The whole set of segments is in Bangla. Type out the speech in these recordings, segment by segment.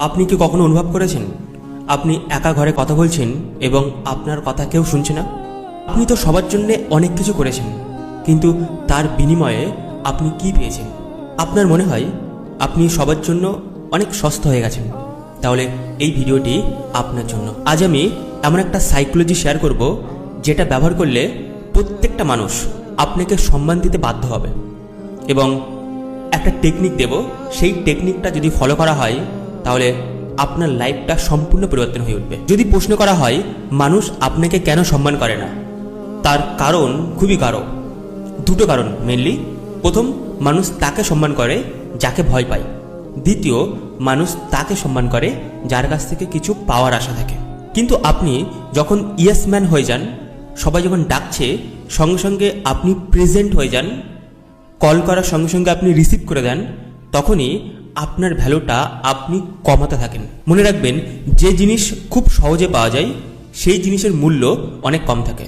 আপনি কি কখনো অনুভব করেছেন আপনি একা ঘরে কথা বলছেন এবং আপনার কথা কেউ শুনছে না? আপনি তো সবার জন্য অনেক কিছু করেছেন, কিন্তু তার বিনিময়ে আপনি কি পেয়েছেন? আপনার মনে হয় আপনি সবার জন্য অনেক সস্তা হয়ে গেছেন। তাহলে এই ভিডিওটি আপনার জন্য। আজ আমি এমন একটা সাইকোলজি শেয়ার করব যেটা ব্যবহার করলে প্রত্যেকটা মানুষ আপনাকে সম্মান দিতে বাধ্য হবে, এবং একটা টেকনিক দেব। সেই টেকনিকটা যদি ফলো করা হয় তাহলে আপনার লাইফটা সম্পূর্ণ পরিবর্তন হয়ে উঠবে। যদি প্রশ্ন করা হয় মানুষ আপনাকে কেন সম্মান করে না, তার কারণ খুবই গাঢ়। দুটো কারণ মেনলি। প্রথম, মানুষ তাকে সম্মান করে যাকে ভয় পায়। দ্বিতীয়, মানুষ তাকে সম্মান করে যার কাছ থেকে কিছু পাওয়ার আশা থাকে। কিন্তু আপনি যখন ইয়েস ম্যান হয়ে যান, সবাই যখন ডাকছে সঙ্গে সঙ্গে আপনি প্রেজেন্ট হয়ে যান, কল করার সঙ্গে সঙ্গে আপনি রিসিভ করে দেন, তখনই আপনার ভ্যালুটা আপনি কমাতে থাকেন। মনে রাখবেন, যে জিনিস খুব সহজে পাওয়া যায় সেই জিনিসের মূল্য অনেক কম থাকে।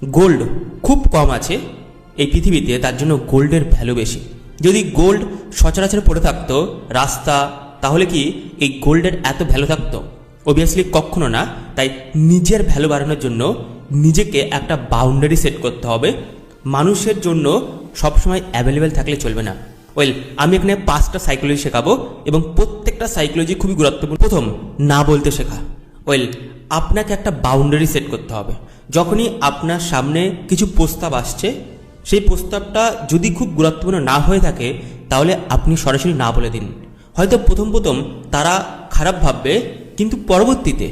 গোল্ড খুব কম আছে এই পৃথিবীতে, তার জন্য গোল্ডের ভ্যালু বেশি। যদি গোল্ড সচরাচর পড়ে থাকতো রাস্তা, তাহলে কি এই গোল্ডের এত ভ্যালু থাকতো? অবভিয়াসলি কখনো না। তাই নিজের ভ্যালু বাড়ানোর জন্য নিজেকে একটা বাউন্ডারি সেট করতে হবে। মানুষের জন্য সবসময় অ্যাভেলেবেল থাকলে চলবে না। আমি এখানে 5টা সাইকোলজি শেখাবো এবং প্রত্যেকটা সাইকোলজি খুবই গুরুত্বপূর্ণ। প্রথম, না বলতে শেখা। আপনাকে একটা বাউন্ডারি সেট করতে হবে। যখনই আপনার সামনে কিছু প্রস্তাব আসছে, সেই প্রস্তাবটা যদি খুব গুরুত্বপূর্ণ না হয়ে থাকে তাহলে আপনি সরাসরি না বলে দিন। হয়তো প্রথম তারা খারাপ ভাববে, কিন্তু পরবর্তীতে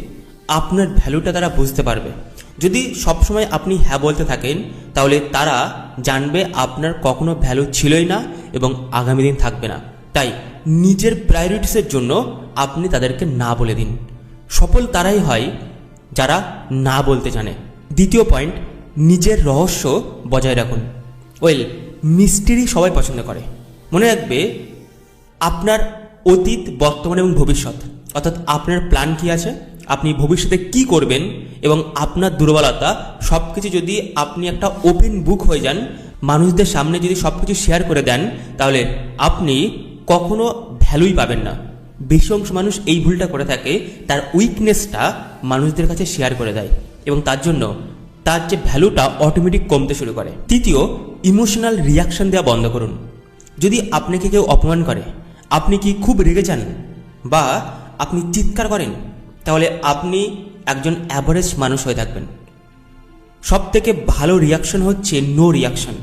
আপনার ভ্যালুটা তারা বুঝতে পারবে। যদি সবসময় আপনি হ্যাঁ বলতে থাকেন তাহলে তারা জানবে আপনার কখনো ভ্যালু ছিলই না এবং আগামী দিন থাকবে না। তাই নিজের প্রায়োরিটিসের জন্য আপনি তাদেরকে না বলে দিন। সফল তারাই হয় যারা না বলতে জানে। দ্বিতীয় পয়েন্ট, নিজের রহস্য বজায় রাখুন। মিস্ট্রি সবাই পছন্দ করে। মনে রাখবে, আপনার অতীত, বর্তমান এবং ভবিষ্যৎ, অর্থাৎ আপনার প্ল্যান কী আছে, আপনি ভবিষ্যতে কি করবেন এবং আপনার দুর্বলতা সব কিছু যদি আপনি একটা ওপেন বুক হয়ে যান, মানুষদের সামনে যদি সব কিছু শেয়ার করে দেন, তাহলে আপনি কখনো ভ্যালুই পাবেন না। বেশি অংশ মানুষ এই ভুলটা করে থাকে, তার উইকনেসটা মানুষদের কাছে শেয়ার করে দেয় এবং তার জন্য তার যে ভ্যালুটা অটোমেটিক কমতে শুরু করে। তৃতীয়, ইমোশনাল রিয়াকশন দেওয়া বন্ধ করুন। যদি আপনাকে কেউ অপমান করে, আপনি কি খুব রেগে যান বা আপনি চিৎকার করেন, তাহলে আপনি একজন অ্যাভারেজ মানুষ হয়ে থাকবেন। সবথেকে ভালো রিয়াকশন হচ্ছে নো রিয়াকশন।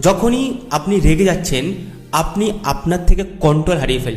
যখনই আপনি রেগে যাচ্ছেন, আপনি আপনার থেকে কন্ট্রোল হারিয়ে ফেলছেন।